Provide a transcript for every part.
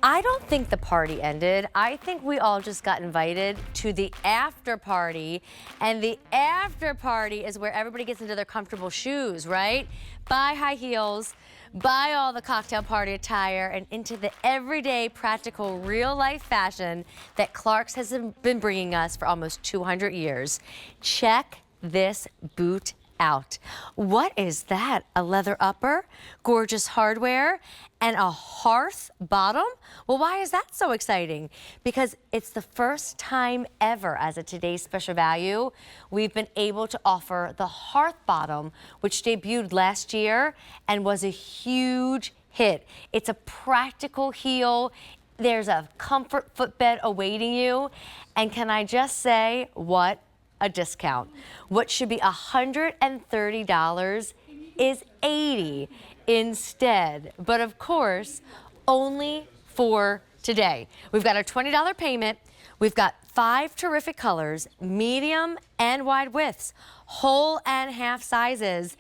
I don't think the party ended. I think we all just got invited to the after party, and the after party is where everybody gets into their comfortable shoes, right? Buy high heels, buy all the cocktail party attire, and into the everyday, practical, real-life fashion that Clarks has been bringing us for almost 200 years. Check this boot out. What is that? A leather upper, gorgeous hardware, and a Hearth bottom? Well, why is that so exciting? Because it's the first time ever, as a today's special value, we've been able to offer the Hearth bottom, which debuted last year and was a huge hit. It's a practical heel. There's a comfort footbed awaiting you. And can I just say, what a discount. What should be $130 is $80 instead. But of course, only for today. We've got a $20 payment. We've got 5 terrific colors, medium and wide widths, whole and half sizes.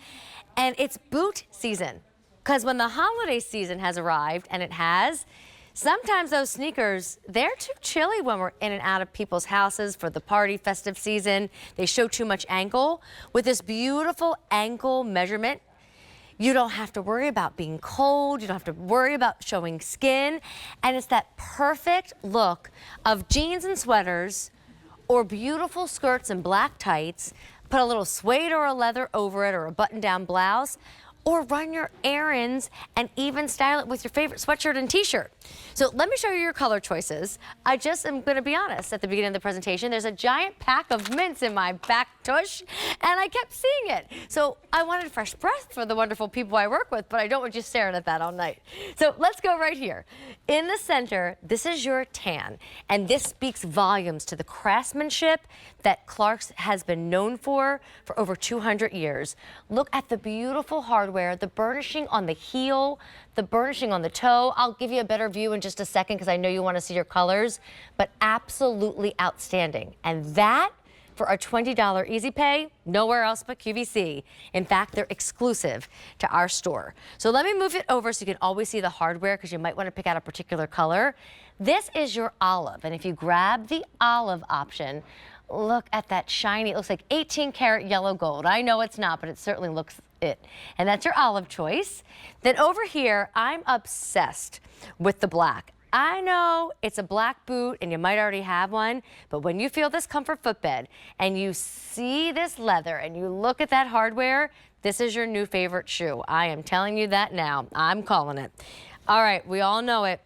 And it's boot season. Because when the holiday season has arrived, and it has, sometimes those sneakers, they're too chilly when we're in and out of people's houses for the party festive season. They show too much ankle. With this beautiful ankle measurement, you don't have to worry about being cold. You don't have to worry about showing skin. And it's that perfect look of jeans and sweaters or beautiful skirts and black tights. Put a little suede or a leather over it, or a button-down blouse, or run your errands and even style it with your favorite sweatshirt and t-shirt. So let me show you your color choices. I just am gonna be honest, at the beginning of the presentation, there's a giant pack of mints in my back tush, and I kept seeing it. So I wanted fresh breath for the wonderful people I work with, but I don't want you staring at that all night. So let's go right here. In the center, this is your tan, and this speaks volumes to the craftsmanship that Clarks has been known for over 200 years. Look at the beautiful hardware, the burnishing on the heel, the burnishing on the toe. I'll give you a better view in just a second because I know you want to see your colors, but absolutely outstanding. And that, for a $20 easy pay, nowhere else but QVC. In fact, they're exclusive to our store. So let me move it over so you can always see the hardware, because you might want to pick out a particular color. This is your olive, and if you grab the olive option, look at that shiny, it looks like 18 karat yellow gold. I know it's not, but it certainly looks it. And that's your olive choice. Then over here, I'm obsessed with the black. I know it's a black boot and you might already have one, but when you feel this comfort footbed and you see this leather and you look at that hardware, this is your new favorite shoe. I am telling you that now. I'm calling it. All right, we all know it.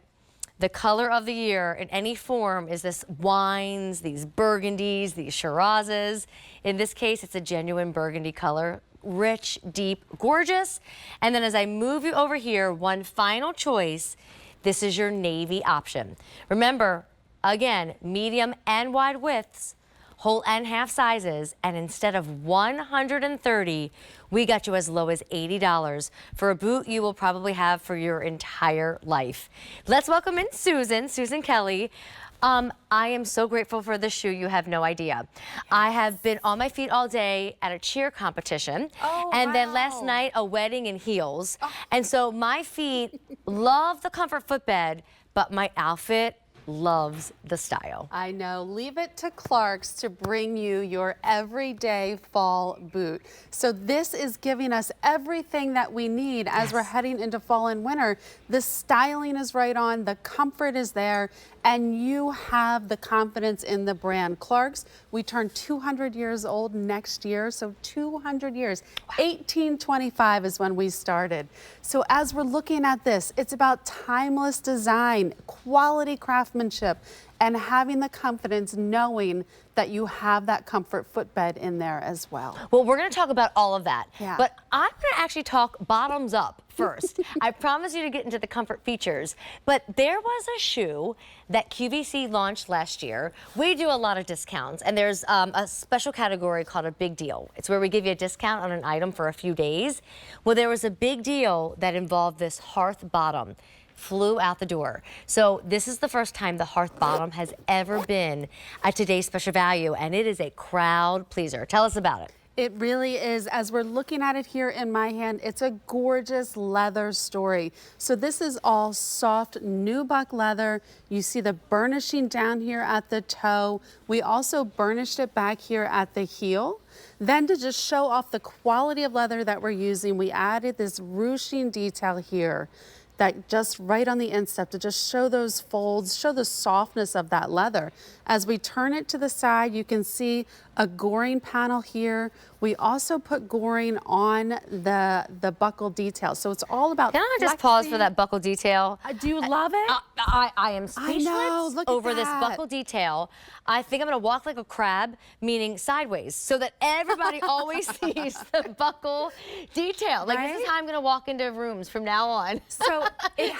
The color of the year in any form is this wines, these burgundies, these Shirazes. In this case, it's a genuine burgundy color. Rich, deep, gorgeous. And then as I move you over here, one final choice, this is your navy option. Remember, again, medium and wide widths, whole and half sizes, and instead of $130, we got you as low as $80 for a boot you will probably have for your entire life. Let's welcome in Susan Kelly. I am so grateful for this shoe, you have no idea. I have been on my feet all day at a cheer competition, and then last night a wedding in heels. And so my feet love the comfort footbed, but my outfit loves the style. I know. Leave it to Clarks to bring you your everyday fall boot. So this is giving us everything that we need as we're heading into fall and winter. The styling is right on, the comfort is there, and you have the confidence in the brand. Clarks, we turn 200 years old next year, so 200 years. 1825 is when we started. So as we're looking at this, it's about timeless design, quality craftsmanship, and having the confidence knowing that you have that comfort footbed in there as well. Well, we're going to talk about all of that, Yeah. but I'm going to actually talk bottoms up first. I promise you to get into the comfort features, but there was a shoe that QVC launched last year. We do a lot of discounts, and there's a special category called a big deal. It's where we give you a discount on an item for a few days. Well, there was a big deal that involved this Hearth bottom. Flew out the door. So this is the first time the Hearth bottom has ever been at today's special value, and it is a crowd pleaser. Tell us about it. It really is. As we're looking at it here in my hand, it's a gorgeous leather story. So this is all soft nubuck leather. You see the burnishing down here at the toe. We also burnished it back here at the heel. Then to just show off the quality of leather that we're using, we added this ruching detail here that just right on the instep to just show those folds, show the softness of that leather. As we turn it to the side, you can see a goring panel here. We also put goring on the buckle detail. So it's all about Can I just pause for that buckle detail? Do you love it? I am speechless look at over this that. buckle detail. I think I'm gonna walk like a crab, meaning sideways, so that everybody always sees the buckle detail. Like this is how I'm gonna walk into rooms from now on. So,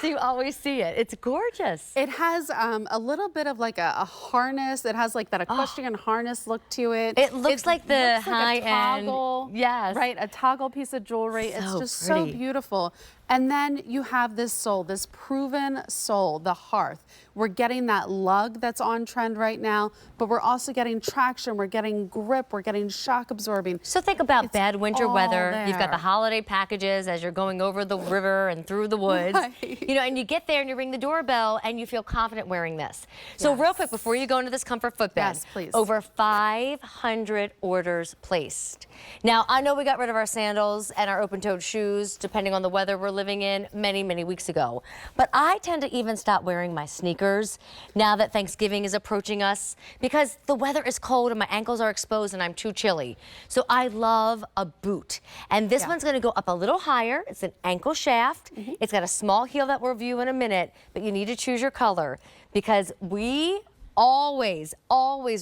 so you always see it. It's gorgeous. It has a little bit of like a harness. It has like that equestrian harness look to it. It looks like the high-end, yes, right, a toggle piece of jewelry. It's just so beautiful. And then you have this sole, this proven sole, the Hearth. We're getting that lug that's on trend right now, but we're also getting traction, we're getting grip, we're getting shock absorbing. So think about bad winter weather. there. You've got the holiday packages as you're going over the river and through the woods. You know, and you get there and you ring the doorbell and you feel confident wearing this. So real quick, before you go into this comfort footbed, please. Over 500 orders placed. Now, I know we got rid of our sandals and our open-toed shoes, depending on the weather we're living in, many, many weeks ago. But I tend to even stop wearing my sneakers now that Thanksgiving is approaching us because the weather is cold and my ankles are exposed and I'm too chilly. So I love a boot. And this one's gonna go up a little higher. It's an ankle shaft. It's got a small heel that we'll view in a minute, but you need to choose your color because we always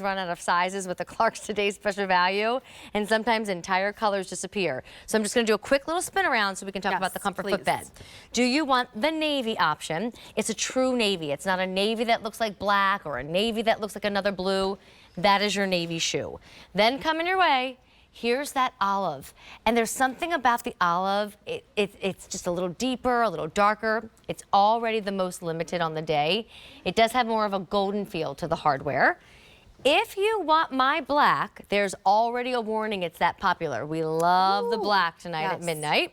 run out of sizes with the Clarks Today Special Value, and sometimes entire colors disappear. So I'm just going to do a quick little spin around so we can talk about the comfort footbed. Do you want the navy option? It's a true navy. It's not a navy that looks like black or a navy that looks like another blue. That is your navy shoe. Then coming your way, here's that olive. And there's something about the olive, it's just a little deeper, a little darker. It's already the most limited on the day. It does have more of a golden feel to the hardware. If you want my black, there's already a warning it's that popular. We love the black tonight at midnight.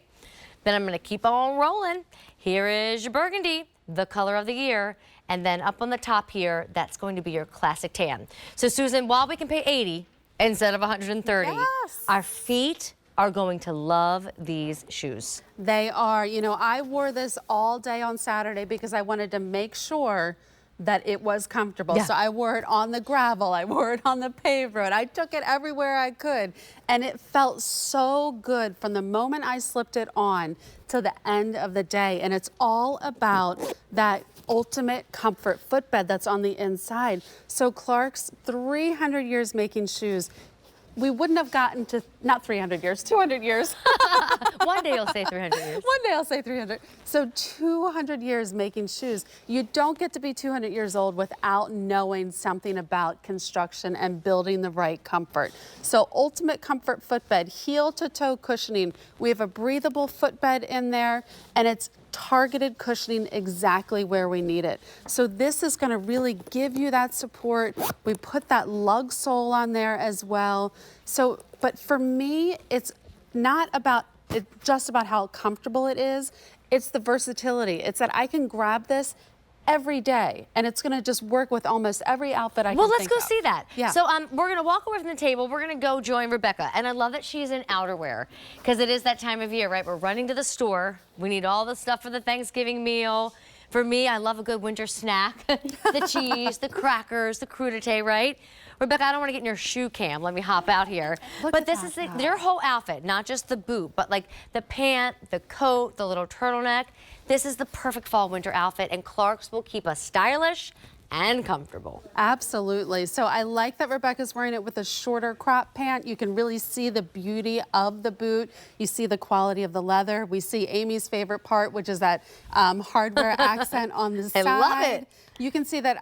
Then I'm gonna keep on rolling. Here is your burgundy, the color of the year. And then up on the top here, that's going to be your classic tan. So Susan, while we can pay 80, instead of 130. Our feet are going to love these shoes. They are. You know, I wore this all day on Saturday because I wanted to make sure that it was comfortable. So I wore it on the gravel, I wore it on the paved road, I took it everywhere I could. And it felt so good from the moment I slipped it on till the end of the day. And it's all about that ultimate comfort footbed that's on the inside. So Clarks, 300 years making shoes. We wouldn't have gotten to, not 300 years, 200 years. One day you'll say 300 years. One day I'll say 300. So 200 years making shoes. You don't get to be 200 years old without knowing something about construction and building the right comfort. So ultimate comfort footbed, heel to toe cushioning. We have a breathable footbed in there and it's targeted cushioning exactly where we need it. So this is going to really give you that support. We put that lug sole on there as well. So, but for me, it's not about just about how comfortable it is. It's the versatility. It's that I can grab this every day and it's going to just work with almost every outfit I can think of. Well, let's go see that. Yeah. So we're going to walk away from the table. We're going to go join Rebecca. And I love that she's in outerwear because it is that time of year, right? We're running to the store. We need all the stuff for the Thanksgiving meal. For me, I love a good winter snack. The cheese, the crackers, the crudité, right? Rebecca, I don't want to get in your shoe cam. Let me hop out here. But this is their whole outfit, not just the boot, but like the pant, the coat, the little turtleneck. This is the perfect fall winter outfit, and Clarks will keep us stylish and comfortable. Absolutely. So I like that Rebecca's wearing it with a shorter crop pant. You can really see the beauty of the boot. You see the quality of the leather. We see Amy's favorite part, which is that hardware accent on the side. I love it. You can see that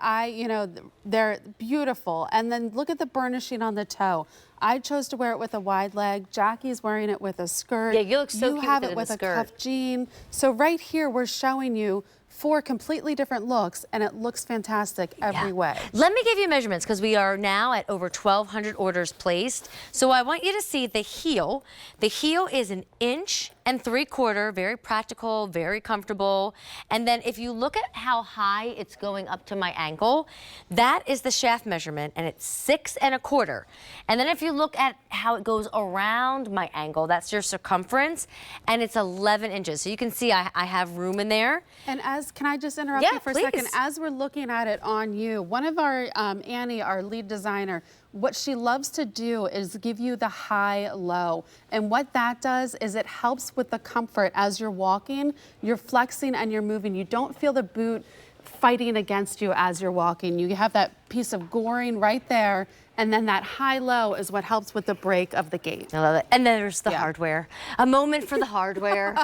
they're beautiful. And then look at the burnishing on the toe. I chose to wear it with a wide leg. Jackie's wearing it with a skirt. Yeah, you look so cute have it with a cuff jean. So right here, we're showing you 4 completely different looks, and it looks fantastic every way. Let me give you measurements because we are now at over 1,200 orders placed. So I want you to see the heel. The heel is 1 3/4 inches, very practical, very comfortable. And then if you look at how high it's going up to my ankle, that is the shaft measurement, and it's 6 1/4. And then if you look at how it goes around my ankle, that's your circumference, and it's 11 inches. So you can see I have room in there. And can I just interrupt you for a second? As we're looking at it on you, one of our, Annie, our lead designer, what she loves to do is give you the high-low. And what that does is it helps with the comfort as you're walking, you're flexing and you're moving. You don't feel the boot fighting against you as you're walking. You have that piece of goring right there, and then that high-low is what helps with the break of the gait. I love it. And then there's the hardware. A moment for the hardware.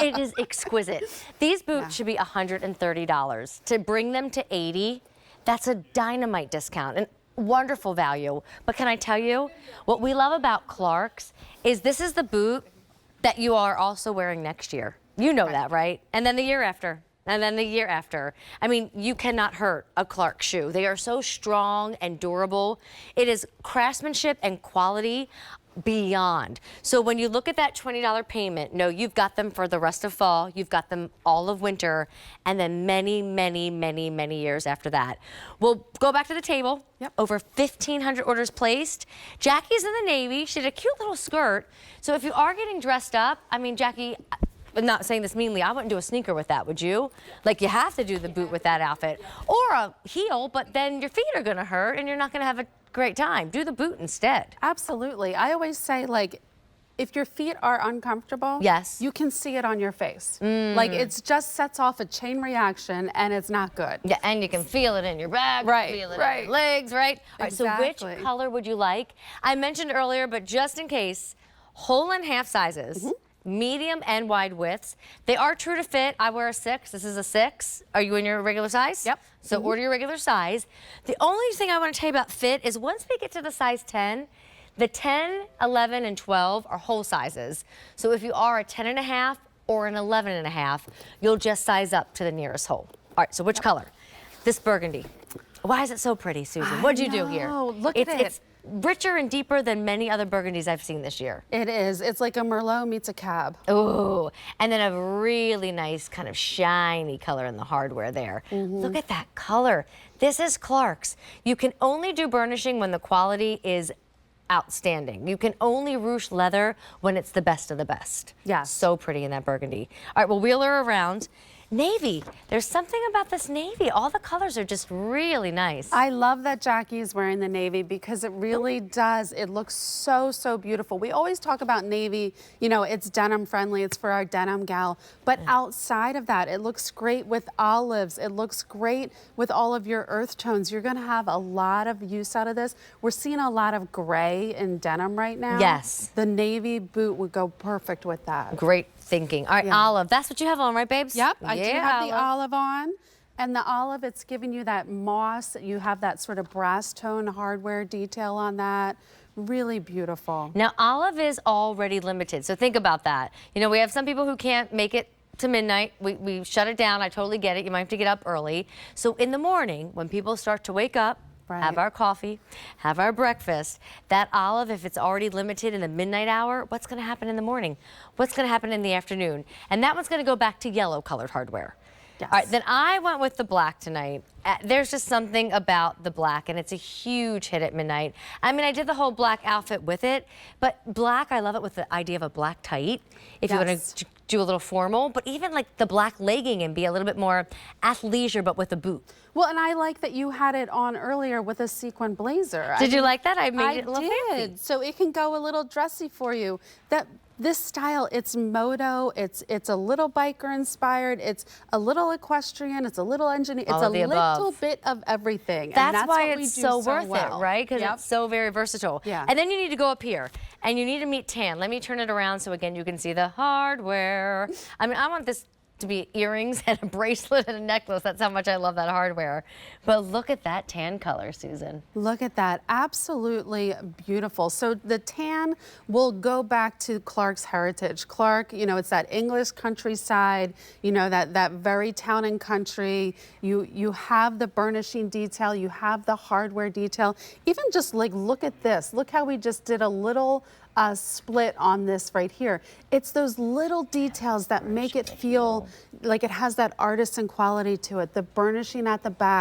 It is exquisite. These boots should be $130. To bring them to $80, that's a dynamite discount. And wonderful value. But can I tell you, what we love about Clarks is this is the boot that you are also wearing next year. You know that, right? And then the year after. And then the year after. I mean, you cannot hurt a Clarks shoe. They are so strong and durable. It is craftsmanship and quality beyond. So when you look at that $20 payment, no, you've got them for the rest of fall, you've got them all of winter, and then many, many, many, many years after that. We'll go back to the table. Over 1,500 orders placed. Jackie's in the navy. She had a cute little skirt. So if you are getting dressed up, I mean, Jackie, I'm not saying this meanly, I wouldn't do a sneaker with that, would you? Like, you have to do the boot with that outfit. Or a heel, but then your feet are gonna hurt and you're not gonna have a great time. Do the boot instead. Absolutely. I always say, like, if your feet are uncomfortable, you can see it on your face. Like, it just sets off a chain reaction, and it's not good. Yeah, and you can feel it in your back, feel it in your legs, right? All right, so which color would you like? I mentioned earlier, but just in case, whole and half sizes. Medium and wide widths. They are true to fit. I wear a 6. This is a 6. Are you in your regular size? Yep. So order your regular size. The only thing I want to tell you about fit is once we get to the size 10, the 10, 11, and 12 are whole sizes. So if you are a 10 1/2 or an 11 1/2, you'll just size up to the nearest hole. All right, so which color? This burgundy. Why is it so pretty, Susan? What'd you do here? Look at it. It's richer and deeper than many other burgundies I've seen this year. It is. It's like a Merlot meets a cab. Ooh, and then a really nice kind of shiny color in the hardware there. Look at that color. This is Clarks. You can only do burnishing when the quality is outstanding. You can only ruche leather when it's the best of the best. Yeah. So pretty in that burgundy. All right, we'll wheel her around. Navy. There's something about this navy. All the colors are just really nice. I love that Jackie is wearing the navy because it really does. It looks so, so beautiful. We always talk about navy, you know, it's denim friendly. It's for our denim gal. But outside of that, it looks great with olives. It looks great with all of your earth tones. You're going to have a lot of use out of this. We're seeing a lot of gray in denim right now. Yes. The navy boot would go perfect with that. Great thinking. All right, olive. That's what you have on, right, babes? Yep, I do have the olive on. And the olive, it's giving you that moss. You have that sort of brass tone hardware detail on that. Really beautiful. Now, olive is already limited, so think about that. You know, we have some people who can't make it to midnight. We shut it down. I totally get it. You might have to get up early. So in the morning, when people start to wake up, have our coffee, have our breakfast, that olive, if it's already limited in the midnight hour, what's going to happen in the morning? What's going to happen in the afternoon? And that one's going to go back to yellow colored hardware. All right, then I went with the black tonight. There's just something about the black, and it's a huge hit at midnight. I mean, I did the whole black outfit with it, but black, I love it with the idea of a black tight, if you want to do a little formal, but even like the black legging and be a little bit more athleisure, but with a boot. Well, and I like that you had it on earlier with a sequin blazer. Did you like that? I made it a little fancy. So it can go a little dressy for you. This style, it's moto, it's a little biker inspired, it's a little equestrian, it's a little engineer, it's a little bit of everything. That's why it's so worth it, right? Because it's so very versatile. Yeah. And then you need to go up here and you need to meet tan. Let me turn it around so again you can see the hardware. I mean, I want this to be earrings and a bracelet and a necklace. That's how much I love that hardware. But look at that tan color, Susan. Look at that, absolutely beautiful. So the tan will go back to Clark's heritage. Clark, you know, it's that English countryside, you know, that very town and country. You have the burnishing detail, you have the hardware detail. Even just like, look at this. Look how we just did a little split on this right here. It's those little details that make it feel like it has that artisan quality to it. The burnishing at the back,